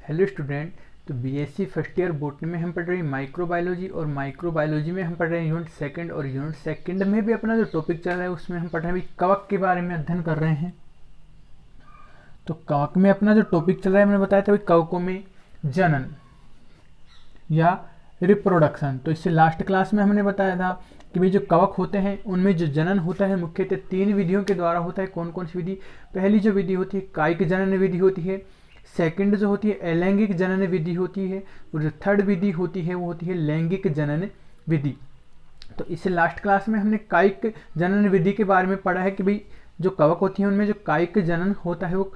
Hello student. तो BSc first year botany में हम पढ़ रहे हैं माइक्रोबायोलॉजी, और माइक्रोबायोलॉजी में हम पढ़ रहे हैं यूनिट सेकंड, और यूनिट सेकंड में भी अपना जो टॉपिक चल रहा है उसमें हम पढ़ रहे हैं अभी कवक के बारे में अध्ययन कर रहे हैं। तो कवक में अपना जो टॉपिक चल रहा है, मैंने बताया था भाई कवकों में जनन या रिप्रोडक्शन। तो इससे लास्ट क्लास में हमने बताया था कि भाई जो कवक होते हैं उनमें जो जनन होता है मुख्यतः 3 विधियों के द्वारा होता है। कौन कौन सी विधि? पहली जो विधि होती है कायिक जनन विधि होती है, सेकंड जो होती है अलैंगिक जनन विधि होती है, और जो थर्ड विधि होती है वो होती है लैंगिक जनन विधि। तो इससे लास्ट क्लास में हमने कायिक जनन विधि के बारे में पढ़ा है कि भाई जो कवक होती हैं उनमें जो कायिक जनन होता है वो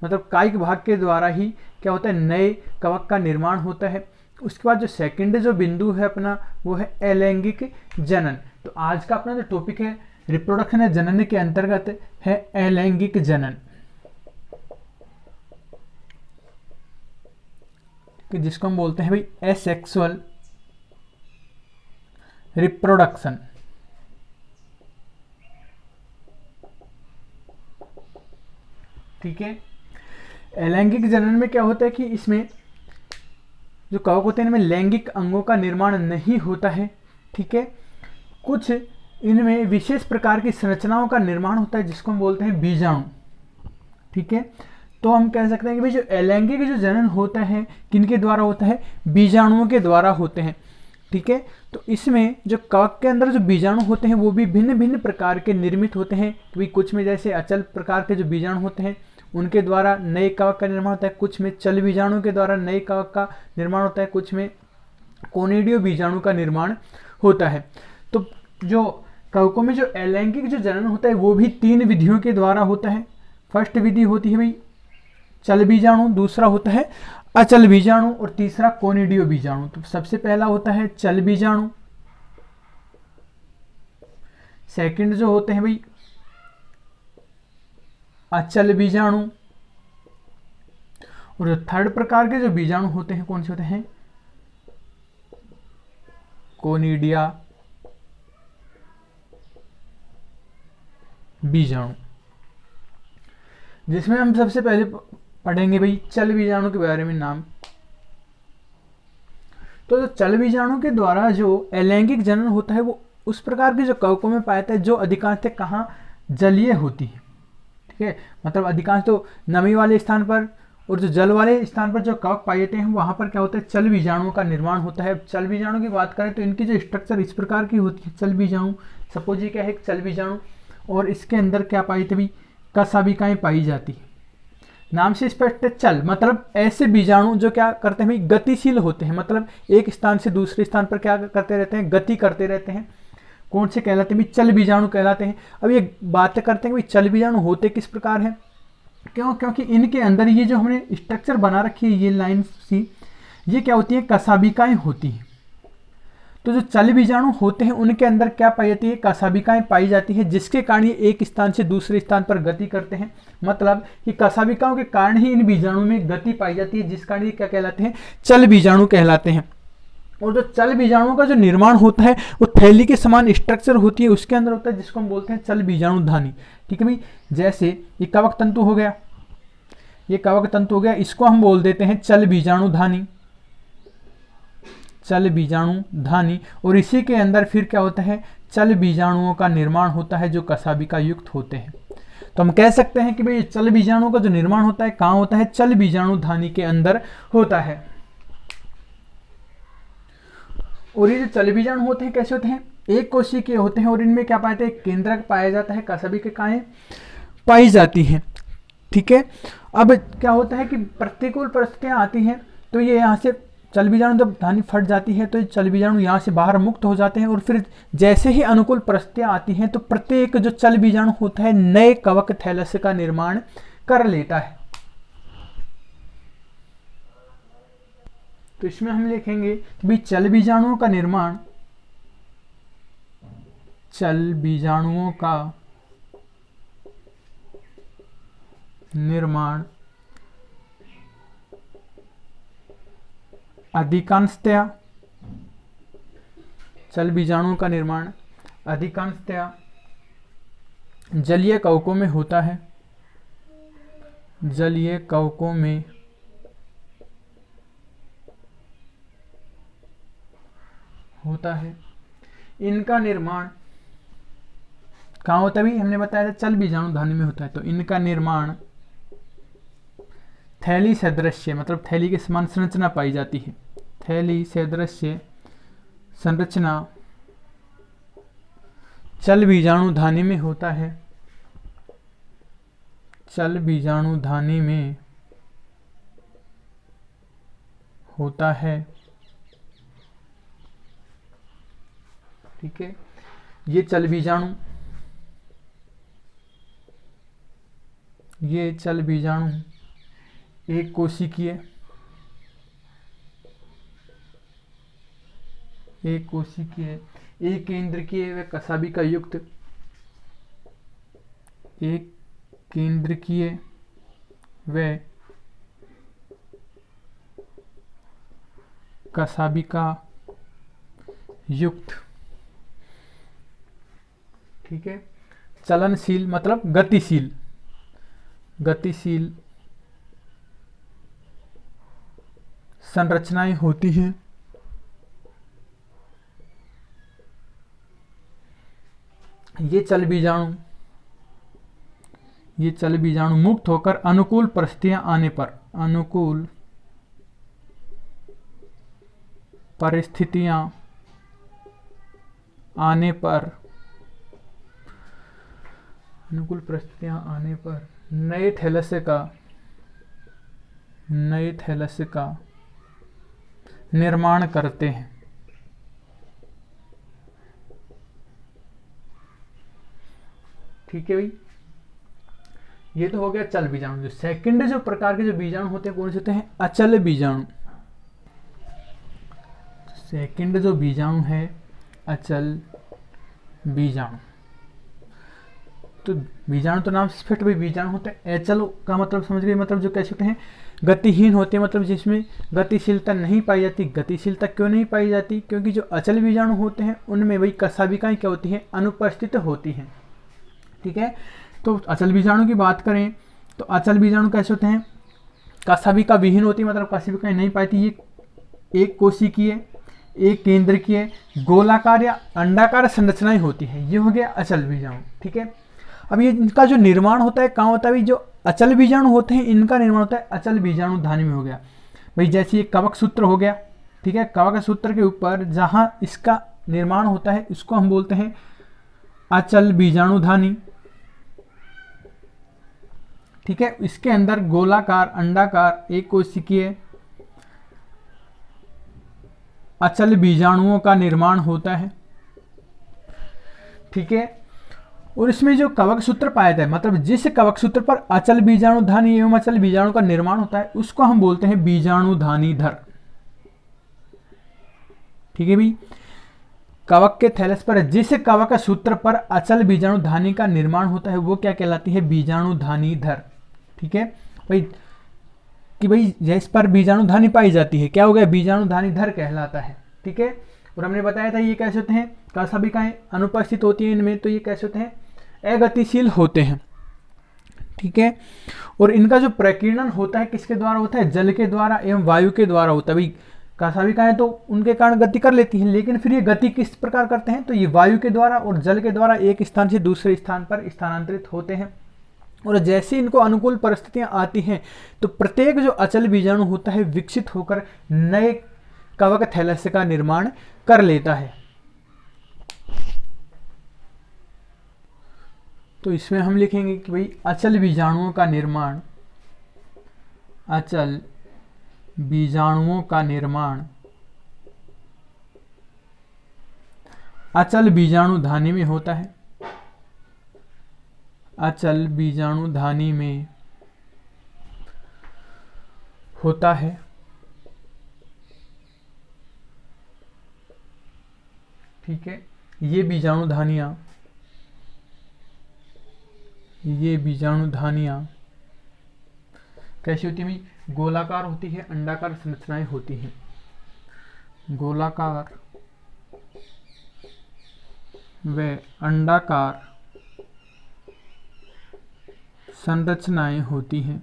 मतलब कायिक भाग के द्वारा ही क्या होता है, नए कवक का निर्माण होता है। उसके बाद जो सेकंड जो बिंदु है अपना वो है अलैंगिक जनन। तो आज का अपना जो टॉपिक है रिप्रोडक्शन या जनन के अंतर्गत है अलैंगिक जनन, कि जिसको हम बोलते हैं भाई एसेक्सुअल रिप्रोडक्शन। ठीक है। अलैंगिक जनन में क्या होता है कि इसमें जो कवक होते हैं इनमें लैंगिक अंगों का निर्माण नहीं होता है। ठीक है। कुछ इनमें विशेष प्रकार की संरचनाओं का निर्माण होता है जिसको हम बोलते हैं बीजाणु। ठीक है। तो हम कह सकते हैं कि भाई जो अलैंगिक जो जनन होता है किनके द्वारा होता है? बीजाणुओं के द्वारा होते हैं। ठीक है। तो इसमें जो कवक के अंदर जो बीजाणु होते हैं वो भी भिन्न भिन्न प्रकार के निर्मित होते हैं। तो कुछ में जैसे अचल प्रकार के जो बीजाणु होते हैं उनके द्वारा नए कवक का निर्माण होता है, कुछ में चल बीजाणु के द्वारा नए कवक का निर्माण होता है, कुछ में कोनिडियो बीजाणु का निर्माण होता है। तो जो कवकों में जो अलैंगिक जो जनन होता है वो भी 3 विधियों के द्वारा होता है। फर्स्ट विधि होती है भाई चल बीजाणु, दूसरा होता है अचल बीजाणु, और तीसरा कोनिडियो बीजाणु। तो सबसे पहला होता है चल बीजाणु, सेकंड जो होते हैं भाई अचल बीजाणु, और जो थर्ड प्रकार के जो बीजाणु होते हैं कौन से होते हैं? कोनिडिया बीजाणु। जिसमें हम सबसे पहले पढ़ेंगे भाई चल बीजाणु के बारे में नाम। तो जो चल बीजाणु के द्वारा जो अलैंगिक जनन होता है वो उस प्रकार के जो कवकों में पाया जाता है जो अधिकांशतः कहाँ जलीय होती है। ठीक है। मतलब अधिकांश तो नमी वाले स्थान पर और जो जल वाले स्थान पर जो कवक पाए जाते हैं वहां पर क्या होता है, चल बीजाणुओं का निर्माण होता है। चल बीजाणु की बात करें तो इनकी जो स्ट्रक्चर इस प्रकार की होती है। चल बीजाणु सपोज ये क्या है, एक चल बीजाणु, और इसके अंदर क्या पाई जाती है? कशाबिकाएं पाई जाती है। नाम से स्पष्ट है चल, मतलब ऐसे बीजाणु जो क्या करते हैं भाई, गतिशील होते हैं। मतलब एक स्थान से दूसरे स्थान पर क्या करते रहते हैं? गति करते रहते हैं। कौन से कहलाते हैं भाई? चल बीजाणु कहलाते हैं। अब ये बात करते हैं भाई चल बीजाणु होते किस प्रकार हैं। क्योंकि इनके अंदर ये जो हमने स्ट्रक्चर बना रखी है ये लाइन सी, ये क्या होती है? कशाबिकाएं होती हैं। तो जो चल बीजाणु होते हैं उनके अंदर क्या पाई जाती है? कशाबिकाएं पाई जाती है, जिसके कारण ये एक स्थान से दूसरे स्थान पर गति करते हैं। मतलब कि कशाबिकाओं के कारण ही इन बीजाणु में गति पाई जाती है, जिस कारण ये क्या कहलाते हैं? चल बीजाणु कहलाते हैं। और जो चल बीजाणुओं का जो निर्माण होता है वो थैली के समान स्ट्रक्चर होती है उसके अंदर होता है, जिसको हम बोलते हैं चल बीजाणु धानी। ठीक है भाई। जैसे ये कवक तंतु हो गया, ये कवक तंतु हो गया, इसको हम बोल देते हैं चल बीजाणु धानी, चल बीजाणु धानी। और इसी के अंदर फिर क्या होता है? चल बीजाणुओं का निर्माण होता है जो कशाबिका युक्त होते हैं। तो हम कह सकते हैं कि भाई चल बीजाणु का जो निर्माण होता है कहाँ होता है? चल बीजाणु धानी के अंदर होता है। और ये जो चल बीजाणु होते हैं कैसे होते हैं? एक कोशिकीय के होते हैं, और इनमें क्या पाते हैं? केंद्रक पाया जाता है, कशाबिकाएं पाई जाती हैं। ठीक है। अब क्या होता है कि प्रतिकूल परिस्थितियां आती हैं तो ये यहाँ से चल बीजाणु जब धानी फट जाती है तो ये चल बीजाणु यहाँ से बाहर मुक्त हो जाते हैं, और फिर जैसे ही अनुकूल परिस्थितियां आती हैं तो प्रत्येक जो चल बीजाणु होता है नए कवक थैलस का निर्माण कर लेता है। तो इसमें हम लिखेंगे कि भाई चल बीजाणुओं का निर्माण, चल बीजाणुओं का निर्माण अधिकांशतया, चल बीजाणुओं का निर्माण अधिकांशतया जलीय कवकों में होता है। जलीय कवकों में होता है। इनका निर्माण कहाँ होता है भी, हमने बताया था चल बीजाणु धानी में होता है। तो इनका निर्माण थैली सदृश्य, मतलब थैली के समान संरचना पाई जाती है। थैली सदृश्य संरचना चल बीजाणु धानी में होता है। चल बीजाणु धानी में होता है। ठीक है, ये चल बीजाणु एक कोशिकीय एक केंद्रकीय व कसाबिका युक्त एक केंद्रकीय व कसाबिका युक्त, ठीक है, चलनशील मतलब गतिशील संरचनाएं होती हैं। ये चल बीजाणु मुक्त होकर अनुकूल परिस्थितियां आने पर नए थैलस्य का निर्माण करते हैं। ठीक है भाई, ये तो हो गया चल बीजाणु। जो सेकंड जो प्रकार के जो बीजाणु होते हैं कौन से होते हैं, अचल बीजाणु। सेकंड जो बीजाणु है अचल बीजाणु। तो बीजाणु तो नाम से फिट भाई बीजाणु होते हैं। अचल का मतलब समझ गए, मतलब जो कैसे होते हैं, गतिहीन होते हैं, मतलब जिसमें गतिशीलता नहीं पाई जाती। गतिशीलता क्यों नहीं पाई जाती, क्योंकि जो अचल बीजाणु होते हैं उनमें वही कसाबिकाएं क्या होती हैं, अनुपस्थित होती हैं। ठीक है, तो अचल बीजाणु की बात करें तो अचल बीजाणु कैसे होते हैं, कसाबिका विहीन होती है, मतलब कसाबिकाएं नहीं पाती। ये एक कोशिकीय एक केंद्रकीय गोलाकार या अंडाकार संरचनाएं होती है। ये हो गया अचल बीजाणु। ठीक है, अब ये इनका जो निर्माण होता है कहाँ होता है भाई, जो अचल बीजाणु होते हैं इनका निर्माण होता है अचल बीजाणु धानी में हो गया भाई। जैसे ये कवक सूत्र हो गया, ठीक है, कवक सूत्र के ऊपर जहां इसका निर्माण होता है इसको हम बोलते हैं अचल बीजाणु धानी। ठीक है, इसके अंदर गोलाकार अंडाकार एक कोशिकीय अचल बीजाणुओं का निर्माण होता है। ठीक है, और इसमें जो कवक सूत्र पाया जाता है, मतलब जिस कवक सूत्र पर अचल बीजाणु धानी एवं अचल बीजाणु का निर्माण होता है उसको हम बोलते हैं बीजाणु धानीधर। ठीक है भाई, कवक के थैलस पर जिस कवक सूत्र पर अचल बीजाणु धानी का निर्माण होता है वो क्या कहलाती है, बीजाणु धानीधर। ठीक है भाई, कि भाई जिस पर बीजाणु धानी पाई जाती है क्या हो गया, बीजाणु धानीधर कहलाता है। ठीक है, और हमने बताया था ये कैसे होते हैं, कसाबिकाएं अनुपस्थित होती हैं इनमें, तो ये कैसे होते हैं, अगतिशील होते हैं। ठीक है, और इनका जो प्रकीर्णन होता है किसके द्वारा होता है, जल के द्वारा एवं वायु के द्वारा होता है। भाई कसाबिकाएं तो उनके कारण गति कर लेती हैं, लेकिन फिर ये गति किस प्रकार करते हैं, तो ये वायु के द्वारा और जल के द्वारा एक स्थान से दूसरे स्थान पर स्थानांतरित होते हैं। और जैसे इनको अनुकूल परिस्थितियां आती हैं तो प्रत्येक जो अचल बीजाणु होता है विकसित होकर नए कवक थैलस्य का निर्माण कर लेता है। तो इसमें हम लिखेंगे कि भाई अचल बीजाणुओं का निर्माण, अचल बीजाणुओं का निर्माण अचल बीजाणु धानी में होता है। अचल बीजाणु धानी में होता है। ठीक है, ये बीजाणु धानियां कैसी होती है, गोलाकार होती है, अंडाकार संरचनाएं होती हैं। गोलाकार व अंडाकार संरचनाएं होती हैं।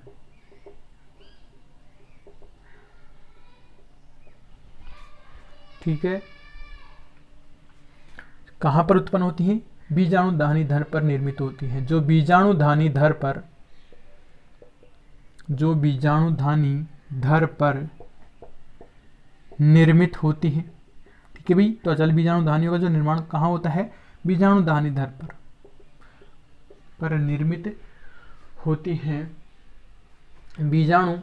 ठीक है, कहाँ पर उत्पन्न होती हैं? बीजाणुधानी धर पर निर्मित होती हैं। जो बीजाणुधानी धर पर निर्मित होती है, ठीक है भाई। तो अचल बीजाणुधानियों का जो निर्माण कहाँ होता है? बीजाणुधानी धर पर निर्मित होती हैं। बीजाणु,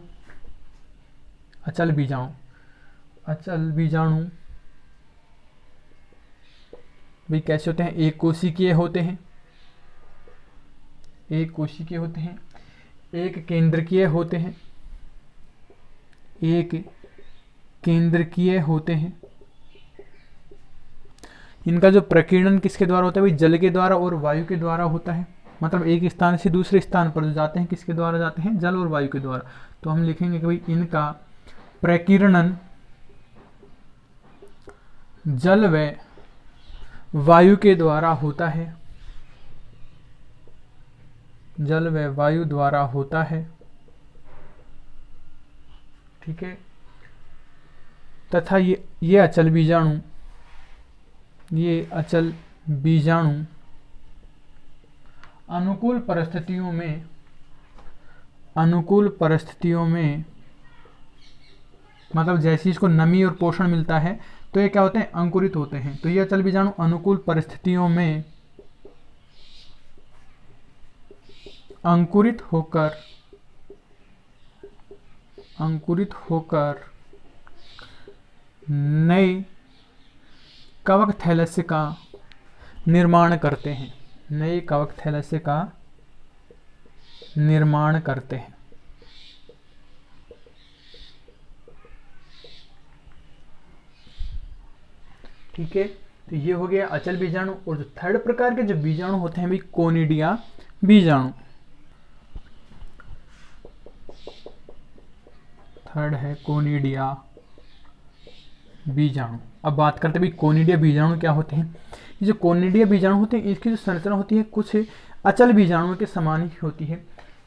अचल बीजाणु भाई कैसे होते हैं? एक कोशिकीय होते हैं, एक केंद्रकीय होते हैं, इनका जो प्रकीर्णन किसके द्वारा होता है भाई? जल के द्वारा और वायु के द्वारा होता है। मतलब एक स्थान से दूसरे स्थान पर जो जाते हैं किसके द्वारा जाते हैं? जल और वायु के द्वारा। तो हम लिखेंगे कि भाई इनका प्रकीर्णन जल व वायु के द्वारा होता है, जल व वायु द्वारा होता है, ठीक है। तथा ये अचल बीजाणु अनुकूल परिस्थितियों में मतलब जैसे इसको नमी और पोषण मिलता है तो ये क्या होते हैं? अंकुरित होते हैं। तो ये अचल बीजाणु अनुकूल परिस्थितियों में अंकुरित होकर नए कवक थैलेस्य का निर्माण करते हैं, नए कवक थैलेस्य का निर्माण करते हैं। ठीक है, तो ये हो गया अचल बीजाणु। और जो थर्ड प्रकार के जो बीजाणु होते हैं भाई, कोनिडिया बीजाणु। थर्ड है कोनिडिया बीजाणु। अब बात करते हैं भाई कोनिडिया बीजाणु क्या होते हैं। ये जो कोनिडिया बीजाणु होते हैं इसकी जो संरचना होती है कुछ अचल बीजाणुओं के समान ही होती है।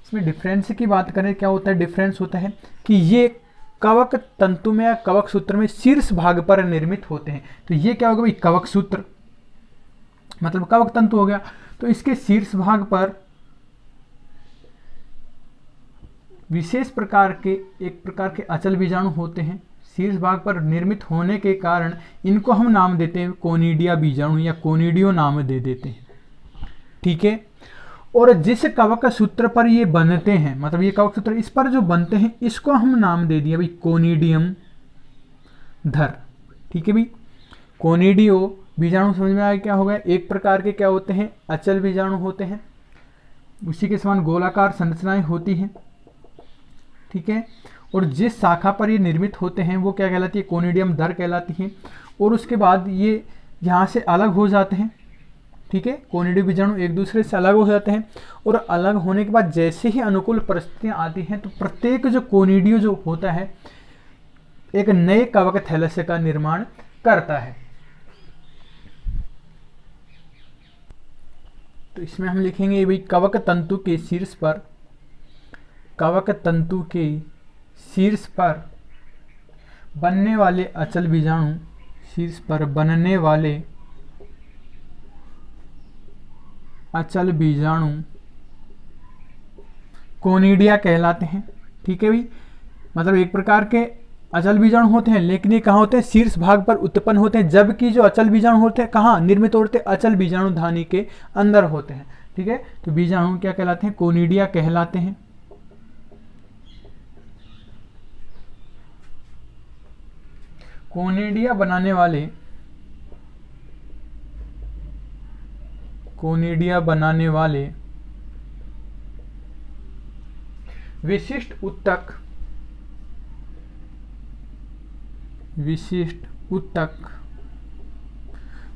इसमें डिफरेंस की बात करें क्या होता है? डिफरेंस होता है कि ये कवक तंतु में या कवक सूत्र में शीर्ष भाग पर निर्मित होते हैं। तो ये क्या होगा भाई? कवक सूत्र मतलब कवक तंतु हो गया। तो इसके शीर्ष भाग पर विशेष प्रकार के अचल बीजाणु होते हैं। शीर्ष भाग पर निर्मित होने के कारण इनको हम नाम देते हैं कोनिडिया बीजाणु या कोनिडियो नाम दे देते हैं, ठीक है। और जिस कवक सूत्र पर ये बनते हैं, मतलब ये कवक सूत्र इस पर जो बनते हैं, इसको हम नाम दे दिया भाई कोनिडियम धर, ठीक है भाई। कोनिडियो बीजाणु समझ में आया क्या हो गया? एक प्रकार के क्या होते हैं? अचल बीजाणु होते हैं, उसी के समान गोलाकार संरचनाएं होती हैं, ठीक है। और जिस शाखा पर ये निर्मित होते हैं वो क्या कहलाती है? कोनिडियम धर कहलाती है। और उसके बाद ये यहाँ से अलग हो जाते हैं, ठीक है। कोनिडियो बीजाणु एक दूसरे से अलग हो जाते हैं और अलग होने के बाद जैसे ही अनुकूल परिस्थितियां आती हैं तो प्रत्येक जो कोनिडियो जो होता है एक नए कवक थैलेस्य का निर्माण करता है। तो इसमें हम लिखेंगे भाई कवक तंतु के शीर्ष पर बनने वाले अचल बीजाणु, शीर्ष पर बनने वाले अचल बीजाणु कोनिडिया कहलाते हैं, ठीक है भाई। मतलब एक प्रकार के अचल बीजाणु होते हैं, लेकिन ये कहाँ होते हैं? शीर्ष भाग पर उत्पन्न होते हैं, जबकि जो अचल बीजाणु होते हैं कहाँ निर्मित होते हैं? अचल बीजाणु धानी के अंदर होते हैं, ठीक है। तो बीजाणु क्या कहलाते हैं? कोनिडिया कहलाते हैं। कोनिडिया बनाने वाले विशिष्ट ऊतक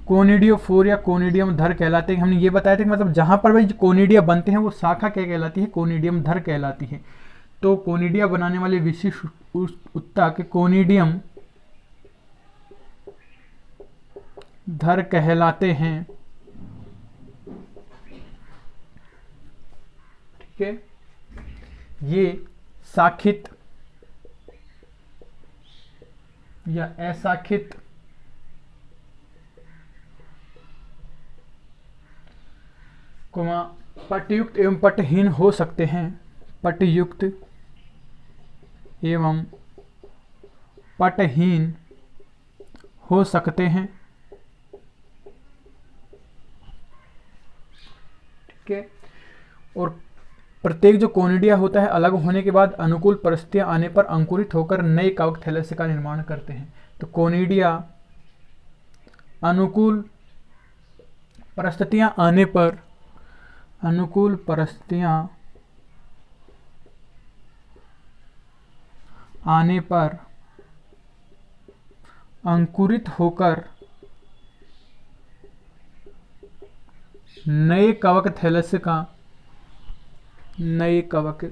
कोनिडियोफोर या कोनिडियम धर कहलाते हैं। हमने ये बताया था कि मतलब जहां पर भाई कोनिडिया बनते हैं वो शाखा क्या कहलाती है? कोनिडियम धर कहलाती है। तो कोनिडिया बनाने वाले विशिष्ट ऊतक कोनिडियम धर कहलाते हैं, ठीक है। ये शाखित या अशाखित कोमा पटयुक्त एवं पटहीन हो सकते हैं, पटयुक्त एवं पटहीन हो सकते हैं। ठीक है। और प्रत्येक जो कोनिडिया होता है अलग होने के बाद अनुकूल परिस्थितियां आने पर अंकुरित होकर नए कवक थैलेसी का निर्माण करते हैं। तो कोनिडिया अनुकूल परिस्थितियां आने पर, अनुकूल परिस्थितियां आने पर अंकुरित होकर नए कवक थैलेसी का, नए कवक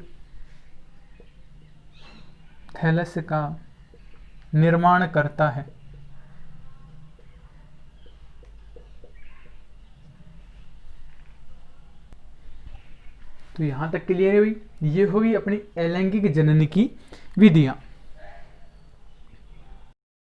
थैलेसी का निर्माण करता है। तो यहां तक क्लियर है भाई। ये होगी अपनी अलैंगिक जनन की विधियां।